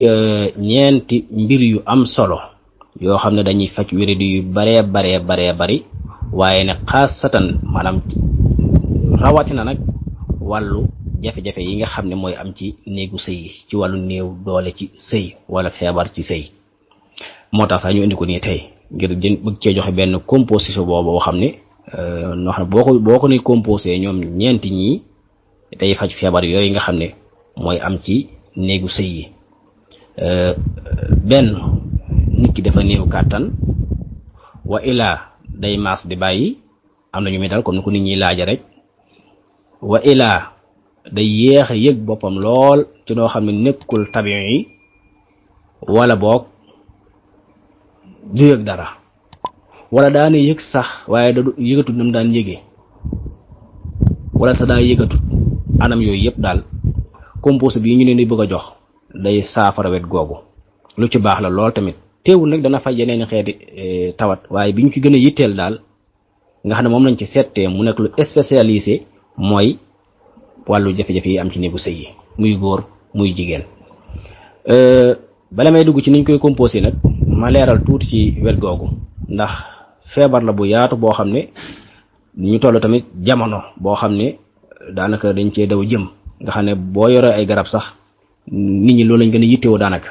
ñeenti mbir yu am solo yoo xam ne dañuy faj wéradi yu baree bari waaye ne xaasatan maanaam rawatina nag wàllu jafe-jafe yi nga xam ne mooy am ci néegu sëy ci wàllu néew doole ci sëy wala feebar ci sëy moo tax sax ñu indi ko nii tey ngir bëgg cee joxe benn composition boobu boo xam ne noo xam ne boo ko ni composé ñoom ñeenti ñii day faj feebar yooyu nga xam ne mooy am ci néegu sëy yi benn nit ki dafa néew kàttan wa ilaa day maas di bàyyi am na ñu muy dal comme ni ko nit ñi laaja rek wa ilaa day yéex a yëg boppam lool ci noo xam ne nekkul tabiin yi wala boog du yëg dara wala daana yëg sax waaye da yëgatut nam daan yëgee wala sax daa yëgatut anam yooyu yëpp daal composé bi ñu leen di bëgg a jox day saafara wet googu lu ci baax la lool tamit teewul nag dana faj yeneen xeeti tawat waaye bi ñu ci gën a yitteel daal nga xam ne moom lañ ci settee mu nekk lu spécialisé mooy wàllu jafe-jafe yi am ci néegu sëy yi muy góor muy jigéen bala may dugg ci niñ koy composé nag ma leeral tuuti ci wet googu ndax feebar la bu yaatu boo xam ne ñu toll tamit jamono boo xam ne daanaka dañ cee daw jëm nga xam ne boo yoree ay garab sax nit ñi loolu lañ gën a yittewoo daanaka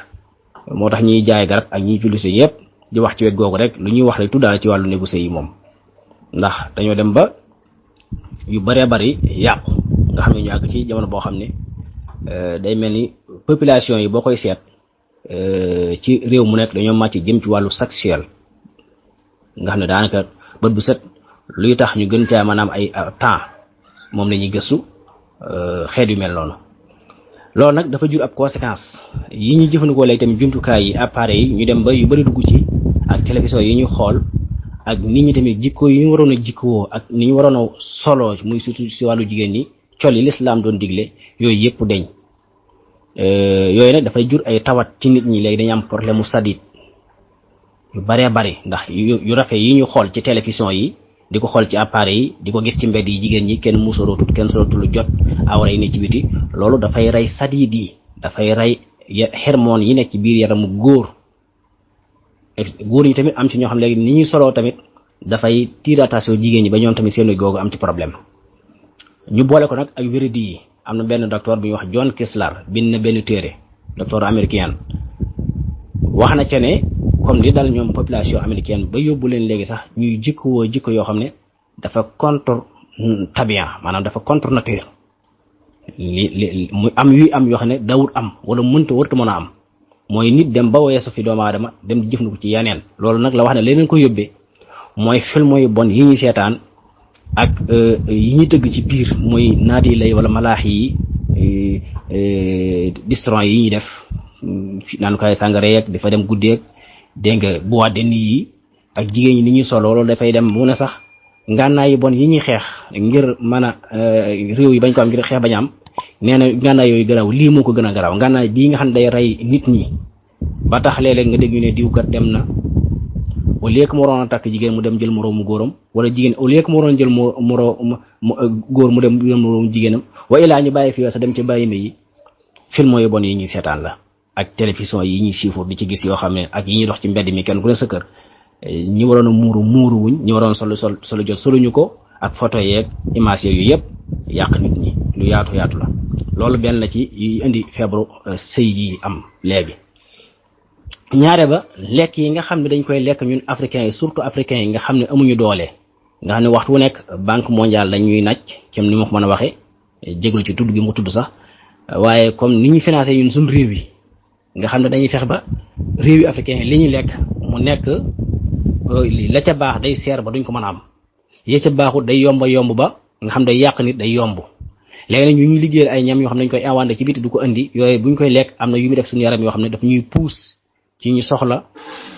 moo tax ñiy jaay garab ak ñiy publicité yëpp di wax ci wet googu rek lu ñuy wax rek tuddaale ci wàllu néegu sëy yi moom ndax dañoo dem ba yu bëree bëri yàqu nga xam ne ñu àgg ci jamono boo xam ne day mel ni population yi boo koy seet ci réew mu nekk dañoo màcc jëm ci wàllu sexuel nga xam ne daanaka bët bu set luy tax ñu gën caa maanaam ay temps moom la ñuy gëstu xeet yu mel noonu loolu nag dafa jur ab conséquence yi ñuy jëfandikoo léegi tamit jumtukaay yi appareils yi ñu dem ba yu bëri dugg ci ak télévision yi ñu xool ak nit ñi tamit jikko yi ñu waroon a jikkoo ak ni ñu waroon a solo muy surtout si wàllu jigéen ñi col yi lislaam doon digle yooyu yëpp deñ yooyu nag dafay jur ay tawat ci nit ñi léegi dañu am problème mu sadit yu bëree bëri ndax yu rafet yi ñu xool ci télévision yi di ko xool ci appareil yi di ko gis ci mbedd yi jigéen ñi kenn musorootul kenn sorootul jot awra yi ne ci biti loolu dafay rey sadit yi dafay rey hormones yi nekk ci biir yaramu góor yi tamit am ci ñoo xam léegi ni ñuy soloo tamit dafay tiratation jigéen ñi ba ñoom tamit seen googu am ci problème ñu boole ko nag ak wéradi yi am na benn docteur bu ñuy wax John Kessler bind na benn téere docteur américain wax na ca ne comme li dal ñoom population américaine ba yóbbu leen léegi sax ñuy jikkoo jikko yoo xam ne dafa contre tabian maanaam dafa contre nature li mu am yuy am yoo xam ne dawut am wala wërta mën a am mooy nit dem ba weesu fi doomu aadama dem di jëfandiku ci yeneen loolu nag la wax ne leneen ko yóbbee mooy film yu bon yi ñuy seetaan ak yi ñuy tëgg ci biir muy naat yi lay wala malaax yi distron yi ñuy def naan koy sàngara yeeg dafa dem guddeeg dégg nga boîte de nuit yi ak jigéen ñi ni ñuy solo loolu dafay dem mu ne sax ngànnaay yi bon yi ñuy xeex ngir mën a réew yi bañ ko am ngir xeex bañ am nee na ngànnaay yooyu garaaw lii moo ko gën a garaaw ngànnaay bii nga xam ne day rey nit ñi ba tax léeg-léeg nga dégg ñu ne diwkat dem na au lieu que mu waroon a takk jigéen mu dem jël moroomu góoram wala jigéen au lieu que mu waroon jël góor mu dem jël moroomu jigéenam wa ilaa ñu bàyyi fi sax dem ci bàyyi yi film yu bon yi ñuy seetaan la ak télévision yi ñuy siifur di ci gis yoo xam ne ak yi ñuy dox ci mbedd mi kenn ku ne sa kër ñi waroon a muuru wuñ ñi waroon solo jot soluñu ko ak photo yeeg image yooyu yëpp yàq nit ñi lu yaatu la loolu benn la ci yi indi feebaru sëy yi am léegi. ñaare ba lekk yi nga xam ne dañ koy lekk ñun africains yi surtout africains yi nga xam ne amuñu doole nga xam ne waxtu wu nekk banque mondiale dañuy naj comme ni ma ko mën a waxee jéglu ci tudd gi mu tudd sax waaye comme ni ñuy financé ñun suñu réew yi nga xam ne dañuy fex ba réew yi africains yi li ñuy lekk mu nekk la ca baax day seer ba duñ ko mën a am ya ca baaxut day yomb ba nga xam day yàq nit day yomb léegi nag ñu ñuy liggéeyal ay ñam yoo xam ne dañ koy inventé ci biti du ko indi yooyu buñ koy lekk am na yu muy def suñu yaram yoo xam ne daf ñuy pousse ci ñu soxla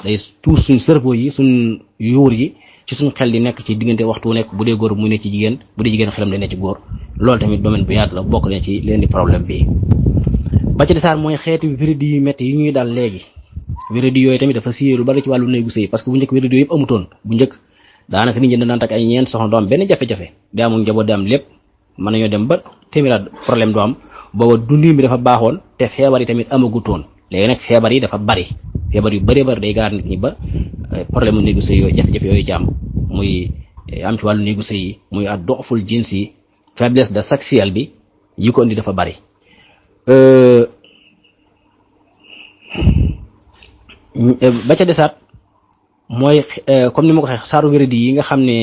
day pousse suñ cerveau yi suñ yuur yi ci suñ xel di nekk ci diggante waxtu wu nekk bu dee góor muy nekk ci jigéen bu dee jigéen xelam day nekk ci góor loolu tamit domaine bu yaatu la bokk na ci leen di problème bi ba ci desaar mooy xeetu wéradi yu métti yi ñuy dal léegi wéradi yooyu tamit dafa siyee lu bari ci wàllu néegu sëy parce que bu njëkk wéradi yooyu yëpp amutoon bu njëkk daanaka nit ñi dañ daan takk ay ñeent soxna do am benn jafe-jafe di amul njaboot di am lépp mën nañoo dem ba téeméeraat problème do am booba dundin bi dafa baaxoon te feebar yi tamit amagutoon léegi nag feebar yi dafa bari feebar yu bari bari day gaar nit ñi ba problème mu néegu sëy yooyu jafe-jafe yooyu jàmm muy am ci wàllu néegu sëy yi muy ad du'ful jins yi faiblesse de sexuelle bi yi ko indi dafa bari ba ca desaat mooy comme ni ma ko waxee saaru wéradi yi nga xam ne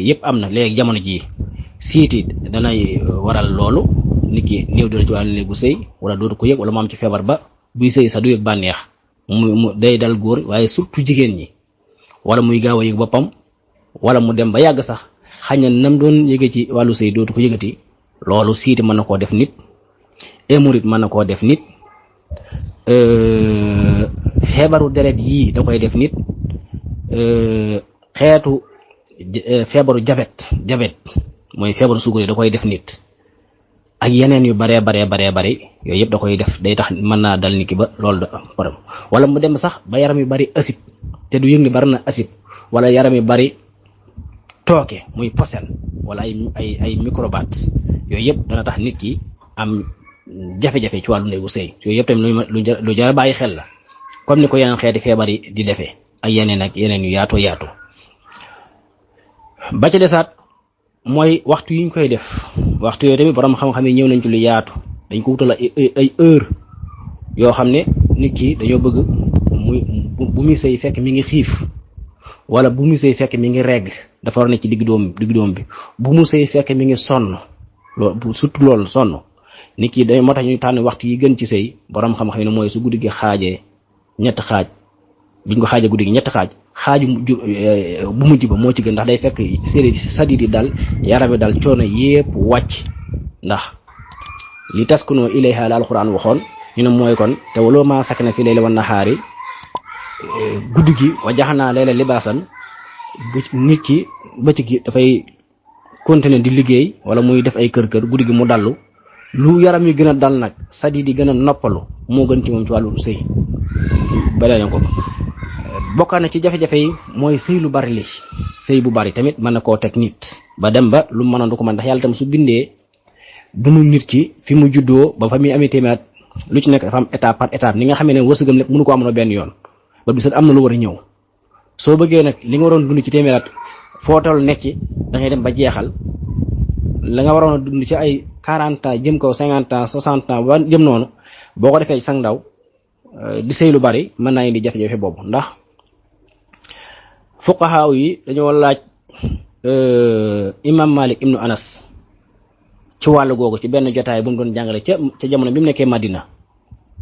yëpp am na léegi jamono jii siiti danay waral loolu nit ki néew doole ci wàllu néegu sëy wala dootu ko yëg wala mu am ci feebar ba buy sëy sax du yëg bànneex mu day dal góor waaye surtout jigéen ñi wala muy gaaw a yëg boppam wala mu dem ba yàgg sax xañ na nam doon yëge ci wàllu sëy dootu ko yëgati loolu siiti mën na koo def nit hémorroïde mën na koo def nit feebaru deret yii da koy def nit xeetu feebaru jabet mooy feebaru suukar yi da koy def nit ak yeneen yu baree bari yooyu yëpp da koy def day tax mën naa dal nit ki ba loolu da problème wala mu dem sax ba yaram yu bari acide te du yëg ni bari na acide wala yaram yu bari tooke muy posen wala ay microbates yooyu yëpp dana tax nit ki am jafe-jafe ci wàllu néegu sëy yooyu yëpp tamit lu jar a bàyyi xel la comme ni ko yeneen xeeti feebar yi di defee ak yeneen yu yaatu ba ca desaat mooy waxtu yi ñu koy def waxtu yooyu tamit borom xam-xam yi ñëw nañ ci lu yaatu dañ ko wutal ay heure yoo xam ne nit ki dañoo bëgg bu muy sëy fekk mi ngi xiif wala bu muy sëy fekk mi ngi regg dafa war ne ci digg doom bi bu mu sëy fekk mi ngi sonn loolu surtout loolu sonn nit ki day moo tax ñu tànn waxtu yi gën ci sëy borom xam-xam ne mooy su guddi gi xaajee ñetti xaaj biñ ko xaajee guddi gi ñetti xaaju bu mujj ba moo ci gën ndax day fekk série sadidi dal yaram bi dal coono yépp wàcc ndax li taskunu ilayha la alquran waxoon ñu ne mooy kon te waloo ma sakna fi layli wan nahaari guddi gi wa jaxanaa layla libaasan bu nit ki bëccëg gi dafay continuer di liggéey wala muy def ay kër guddi gi mu dallu lu yaram yi gën a dal nag sadidi gën a noppalu moo gën ci moom ci wàllu sëy balee ko bokkaan na ci jafe-jafe yi mooy sëy lu bari li sëy bu bari tamit mën na koo teg nit ba dem ba lu mënoon du ko mën ndax yàlla tam su bindee dunu nit ki fi mu juddoo ba fa muy amee téeméer lu ci nekk dafa am étape par étape ni nga xamee ne wërsëgam lépp mënu ko amoon benn yoon ba bisat am na lu war a ñëw soo bëggee nag li nga waroon dund ci téeméer foo toll nekk ci da ngay dem ba jeexal la nga waroon a dund ci ay 40 ans jëm kaw 50 ans 60 ans ba jëm noonu boo ko defee ci sang ndaw di sëy lu bari mën naa indi jafe-jafe boobu ndax fuqahaa yi dañoo laaj imam Malik ibnu Anas ci wàllu googu ci benn jotaay bu mu doon jàngale ca jamono bi mu nekkee Madina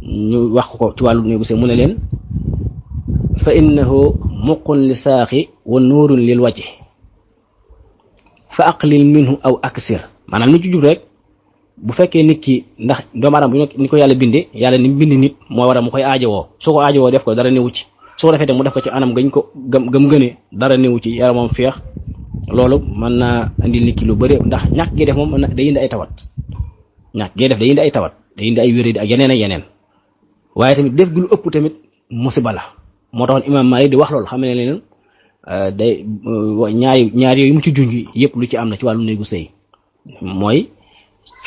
ñu wax ko ci wàllu néegu sëy mu ne leen fa innahu muqun li saaxi wa nuurun lil wajhi fa aqlil minhu aw aksir maanaam li ci jub rek bu fekkee nit ki ndax doomu aadama bu ni ko yàlla bindee yàlla ni bind nit moo war a mu koy aajowoo su ko aajowoo def ko dara newu ci su ko defee tam mu def ko ci anam gañ ko gëm gënee dara newu ci yaramam feex loolu mën naa indi nit ki lu bëri ndax ñàkk gee def moom day indi ay tawat ñàkk gee def day indi ay tawat day indi ay wéradi ak yeneen waaye tamit def gi lu ëpp tamit musiba la moo taxoon imam Maalik di wax loolu xam ne leen day ñaar yooyu mu ci junj yëpp lu ci am na ci wàllu néegu sëy mooy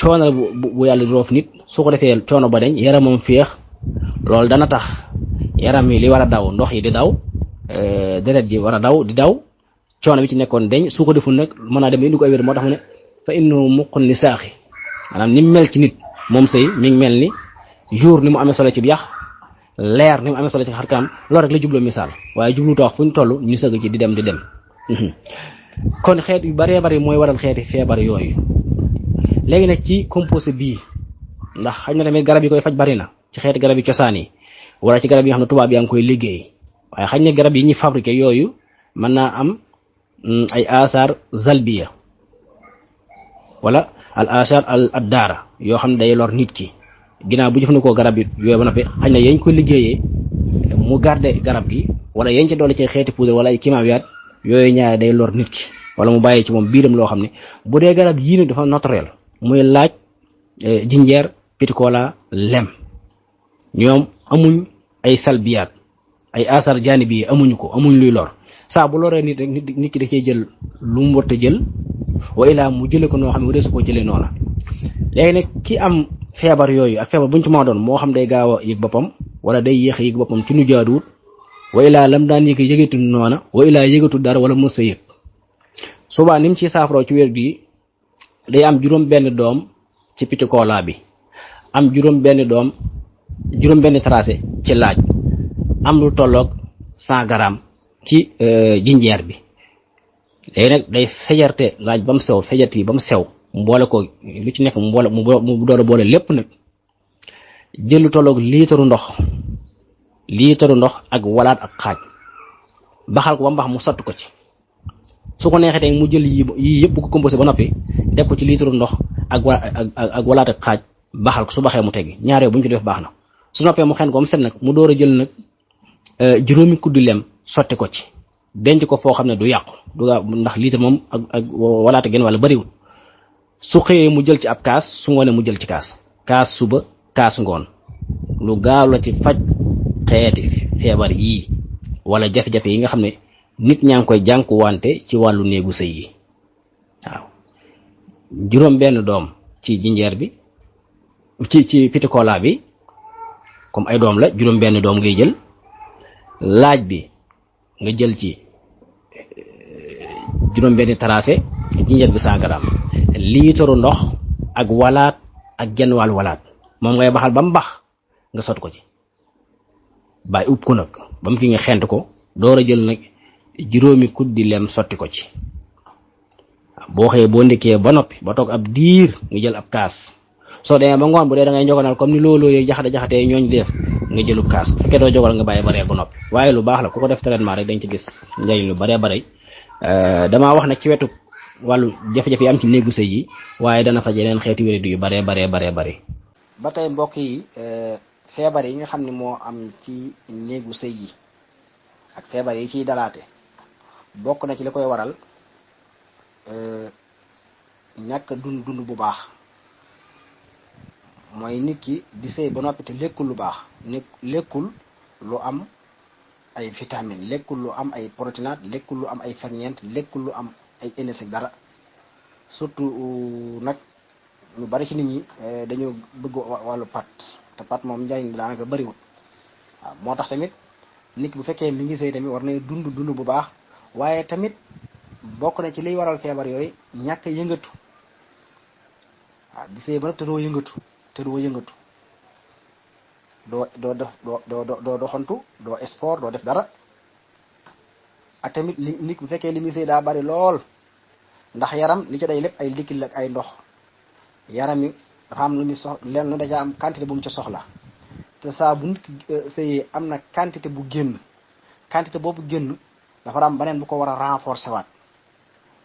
coono bu yàlla roof nit su ko defee coono ba dañ yaramam féex loolu dana tax yaram yi li war a daw ndox yi di daw deret ji war a daw di daw coono bi ci nekkoon dañ su ko deful nag mën naa dem indi ko ay wér moo tax mu ne fa innahu muqun li saaxi maanaam ni mu mel ci nit moom sëy mi ngi mel ni jour ni mu amee solo ci yax leer ni mu amee solo ci xar kanam loolu rek la jubloo misaal waaye jublu toox fu ñu toll ñu sëgg ci di dem kon xeet yu baree bari mooy waral xeeti feebar yooyu léegi nag ci composé bii ndax xañ na tamit garab yi koy faj bari na ci xeeti garab yi cosaan yi wala ci garab yi nga xam ne tubaab yaa ngi koy liggéey waaye xañ na garab yi ñuy fabriqué yooyu mën naa am ay asar zalbiya wala al asar al addaara yoo xam ne day lor nit ki ginnaaw bu jëfandikoo garab yi yooyu ba noppi xañ na yañ ko liggéeyee mu garder garab gi wala yañ ci doole ci xeeti poudre wala ay kimaawiyaat yooyu ñaare day lor nit ki wala mu bàyyi ci moom biiram loo xam ne bu dee garab yii ne dafa naturel muy laaj jinjeer pitikola lem ñoom amuñ ay salbiyaat ay asar jaanibi yi amuñu ko amuñ luy lor saa bu loree nit rek nit ki da cee jël lu mu war a jël wa ilaa mu jëlee ko noo xam ne wareesu koo jëlee noona léegi nag ki am feebar yooyu ak feebar buñ ci moo doon moo xam day gaaw a yëg boppam wala day yéex a yëg boppam ci nu jaaduwut wa ilaa lam daan yëg yëgatu noona wa ilaa yëgatu dara wala mës a yëg subaa ni mu ciy saafaroo ci wér gi day am juróom benn doom ci pitikola bi am juróom benn tracé ci laaj am lu tolloog 100 grammes ci jinjeer bi léegi nag day fejarte laaj ba mu sew fejart yi ba mu sew mu boole ko lu ci nekk mu door a boole lépp nag jël lu tolloog liitaru ndox ak walaat ak xaaj baxal ko ba mu bax mu sotti ko ci su ko neexee tey mu jël yii yëpp bu ko composé ba noppi def ko ci liitaru ndox ak walaat ak xaaj baxal ko su baxee mu teggi ñaar bu ñu ko def baax na su noppee mu xen ko mu set nag mu door a jël nag juróomi kuddu lem sotti ko ci denc ko foo xam ne du yàqu ndax liitar moom ak walaata genn wala bariwul su xëyee mu jël ci ab kaas su ngoonee mu jël ci kaas suba kaas ngoon lu gaaw la ci faj xeeti feebar yii wala jafe-jafe yi nga xam ne nit ñaa ngi koy jànkuwante ci wàllu néegu sëy yi waaw juróom benn doom ci jinjeer bi ci pitikola bi comme ay doom la juróom benn doom ngay jël laaj bi nga jël ci juróom benn tracé jinjeer bi 100 grammes liitaru ndox ak walaat ak genn wàll walaat moom ngay baxal ba mu bax nga sot ko ci bàyyi upp ko nag ba mu ki nga xent ko door a jël nag juróomi kuddi lem sotti ko ci boo xëyee boo ndekkee ba noppi ba toog ab diir nga jël ab kaas soo demee ba ngoon bu dee da ngay njogonal comme ni looloo yee jaxate ñooñ def nga jëlub kaas fekkee doo jogal nga bàyyi ba reer ba noppi waaye lu baax la ku ko def traitement rek dañ ci gis njëriñ lu bare damaa wax nag ci wetu wàllu jafe-jafe yi am ci néegu sëy yi waaye dana faj yeneen xeeti wéradi yu bare ba tey mbokk yi feebar yi nga xam ne moo am ci néegu sëy yi ak feebar yi ciy dalaate bokk na ci li koy waral ñàkk dund bu baax mooy nit ki di sëy ba noppi te lekkul lu baax lekkul lu am ay vitamine lekkul lu am ay protéinate lekkul lu am ay ferñeent lekkul lu am ay énergie dara surtout nag ñu bari ci nit ñi dañoo bëgg wàllu pat te pat moom njariñ daanaka bariwul waaw moo tax tamit nit ki bu fekkee mi ngi sëy tamit war na dund bu baax waaye tamit bokk na ci liy waral feebar yooyu ñàkk yëngatu waaw di sëy ba nag te doo yëngatu doo doxantu doo sport doo def dara ak tamit nit bu fekkee li muy sëy daa bari lool ndax yaram li ci day lépp ay liquide ak ay ndox yaram yi dafa am lu muy soxla leen lu daca am quantité bu mu ci soxla te saa bu nit sëyee am na quantité bu génn quantité boobu génn dafa am beneen bu ko war a renforcer waat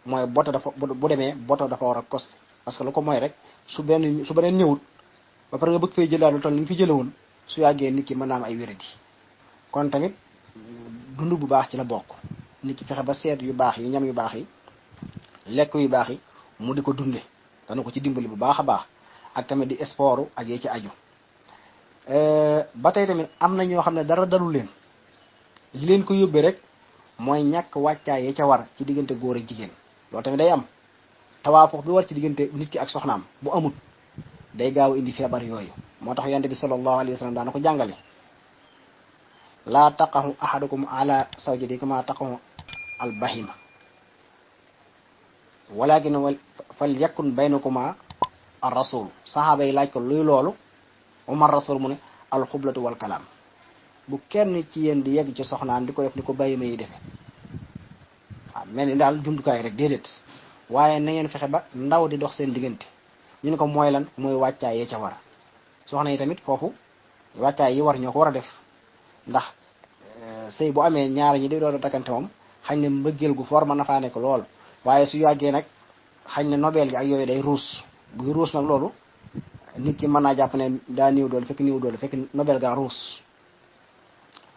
mooy bota dafa bu demee bota dafa war a cos parce que lu ko mooy rek su beneen ñëwut ba pare nga bëgg fay jëlaat lu toll ni nga fi jële woon su yàggee nit ki mën naa am ay wéradi kon tamit dund bu baax ci la bokk nit ki fexe ba seet yu baax yi ñam yu baax yi lekk yu baax yi mu di ko dunde dana ko ci dimbali bu baax a baax ak tamit di sport ak yee ci aju ba tey tamit am na ñoo xam ne dara dalu leen li leen ko yóbbee rek mooy ñàkk wàccaay ya ca war ci diggante góor ak jigéen loolu tamit day am tawaafux bi war ci diggante nit ki ak soxnaam bu amut day gaaw indi feebar yooyu moo tax yonent bi sallallahu alayhi wa sallam daana ko jàngale laa taqahu ahadukum ala zawjati kama taqahu al bahima walakin fal yakun baynakuma ar rasul saxaaba yi laaj ko luy loolu umar rasul mu ne al xublatu wal kalaam bu kenn ci yéen di yegg ci soxnaam di ko def ni ko bàyyi may defe waaw mel ni daal jumtukaay rek déedéet waaye na ngeen fexe ba ndaw di dox seen diggante ñu ne ko mooy lan mooy wàccaay yee ca war soxna yi tamit foofu wàccaay yi war ñoo ko war a def ndax sëy bu amee ñaar ñi di doon a takkante moom xañ ne mbëggeel gu for mën na faa nekk lool waaye su yàggee nag xañ ne nobel gi ak yooyu day ruus buy ruus nag loolu nit ki mën naa jàpp ne daa néew doole fekk nobel gaa ruus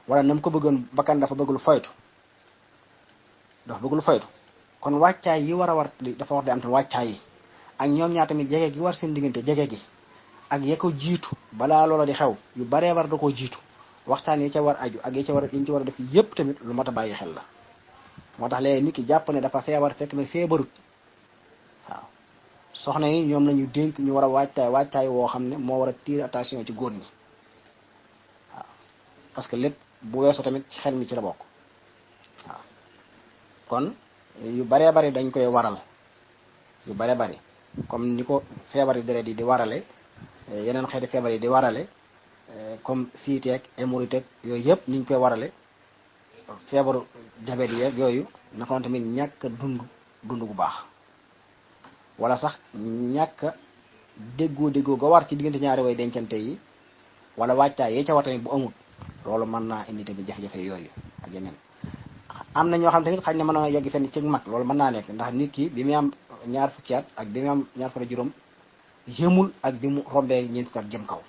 wala na mu ko bëggoon bakkan dafa bëggul foytu kon wàccaay yi war a war dafa war di am tamit wàccaay yi ak ñoom ñaar tamit jege gi war seen diggante jege gi ak ya ko jiitu balaa loola di xew yu baree war da koo jiitu waxtaan yi ca war aju ak yi ci war a def yépp tamit lu mat a bàyyi xel la moo tax léegi nit ki jàpp ne dafa feebar fekk na feebarut waaw soxna yi ñoom lañu dénk ñu war a waajtaay woo xam ne moo war a tiir attention ci góor ñi waaw parce que lépp bu weesoo tamit ci xel mi ci la bokk waaw kon yu baree bari dañ koy waral yu baree bari comme ni ko feebar yi deret yi di warale yeneen xeeti feebar yi di warale comme siiteeg hémorroïde yooyu yëpp niñ koy warale feebaru diabète yeeg yooyu naka noonu tamit ñàkk dund bu baax wala sax ñàkk déggoo ga war ci diggante ñaari way dencante yi wala waajtaay yee ca war tamit bu amul loolu mën naa indi tamit jafe-jafe yooyu ak yeneen am na ñoo xam tamit xañ na mën na yegg fenn ci mag loolu mën naa nekk ndax nit ki bi muy am ñaar fukki at ak bi muy am ñaar fukki at juróom yëmul ak bi mu rombee ñeent fukki at jëm kaw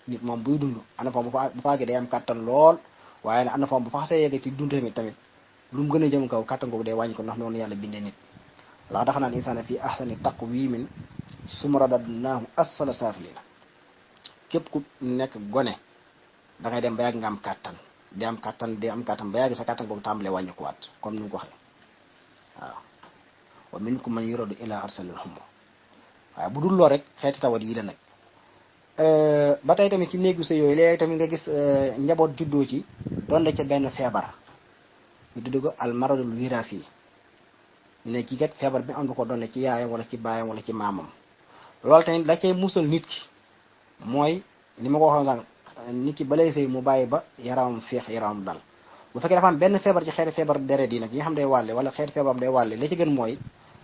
nit moom buy dund am na foofu bu faagee day am kàttan lool waaye nag am na foofu bu fa xasee yegg ci dund tamit lu mu gën a jëm kaw kàttan googu day wàññi ko ndax noonu yàlla bindee nit ndax dafa naan insaana fii ahsani taqwiimin summa radadnaahu asfala saafiliina képp ku nekk gone da ngay dem ba yàgg nga am kàttan di am kàttan ba yàgg sa kàttan googu tàmbalee wàññi ko waat comme ni mu ko waxee waaw wa minkum man yuradu ila arsalil humma waaye bu dul loo rek xeeti tawat yi la nag ba tey tamit ci néegu sa yooyu léegi tamit nga gis njaboot juddoo ci doon la ca benn feebar ñu tudd ko al maradul wirasi yi ñu ne kii kat feebar bi am na ko doon ci yaayam wala ci baayam wala ci maamam loolu tamit la cay musal nit ki mooy ni ma ko waxoon sànq nit ki balay sëy mu bàyyi ba yaramam féex yaramam dal bu fekkee dafa am benn feebar ci xeeti feebar deret yi nag yi nga xam day wàlle wala xeeti feebaram day wàlle la ci gën mooy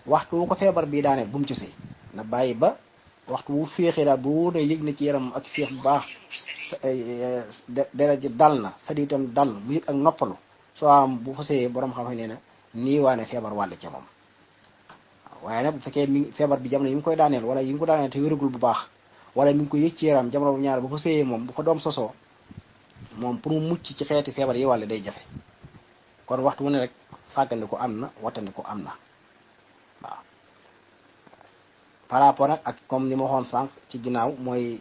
waxtu wu ko feebar bii daanee bu mu ci sëy na bàyyi ba waxtu wu féexee daal bu wóor ne yëg na ci yaram ak féex bu baax deret ji dal na sa itam dal bu yëg ak noppalu soo am bu fa sëyee borom xam-xam nee na nii waane feebar wàlle ca moom waaye nag bu fekkee feebar bi jamono yi mu koy daaneel wala yi mu ko daaneel te wéragul bu baax wala mi ngi ko yëg ci yaram jamono bu ñaar bu fa sëyee moom bu fa doom sosoo moom pour mu mucc ci xeeti feebar yi wàlle day jafe kon waxtu mu ne rek fàggandi ko am na wattandi ko am na waaw par rapport nag ak comme ni ma waxoon sànq ci ginnaaw mooy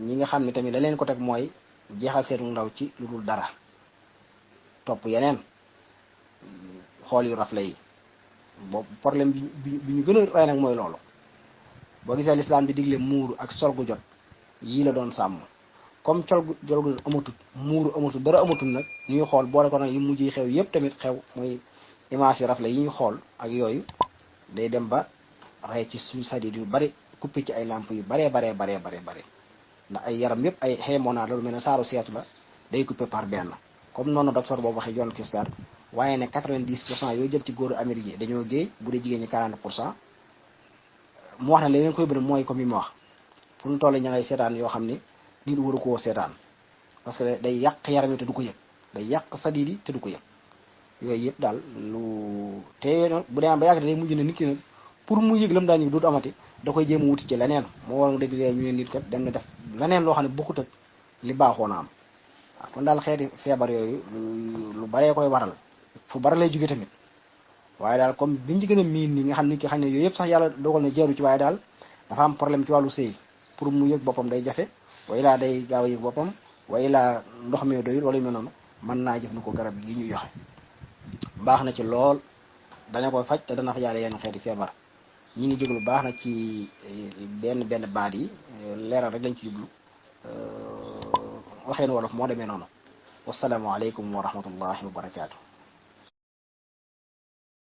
ñi nga xam ne tamit la leen ko teg mooy jeexal seenu ndaw ci lu dul dara topp yeneen xool yu rafle yi boobu problème bi ñu gën a rey nag mooy loolu boo gisee lislaam di digle muuru ak sol gu jot yii la doon sàmm comme jol gu jot amatut muuru amatut dara amatut nag ñuy xool boole ko nag yi mujj xew yëpp tamit xew muy image yu rafle yi ñu xool ak yooyu day dem ba rey ci suñu sadid yu bari coupé ci ay lamp yu baree ndax ay yaram yëpp ay xeemonaat la lu mel ne saaru seetu la day coupé par benn comme noonu docteur boobu waxee John Kister waaye ne 90% yooyu jël ci góoru Amérique yi dañoo géey bu dee jigéen ñi 40% mu wax ne leneen koy bëri mooy comme yi mu wax fu mu toll ña ngay seetaan yoo xam ne nit waru koo seetaan parce que day yàq yaram yi te du ko yëg day yàq sadid yi te du ko yëg yooyu yëpp daal lu te bu dee am ba yàgg day mujj ne nit ki nag pour mu yëg lam daan yëg dootu amati da koy jéem a wuti ci leneen moo war nga dégg ñu ne nit kat dem na def leneen loo xam ne bokkut ak li baaxoon a am waaw kon daal xeeti feebar yooyu lu baree koy waral fu bari lay jóge tamit waaye daal comme biñ ci gën a miin ni nga xam nit ki xam ne yooyu yëpp sax yàlla dogal na jeeru ci waaye daal dafa am problème ci wàllu sëy pour mu yëg boppam day jafe way laa day gaaw a yëg boppam way laa ndox mi doyul wala yu mel noonu mën naa jëfandikoo garab yi ñu joxe baax na ci lool dana koy faj te dana fa jaale yenn xeeti feebar ñi ngi jublu baax na ci benn baat yi leeral rek lañ ci jublu waxeen wolof moo demee noonu wassalaamu aleykum wa rahmatullahi wa barakaatu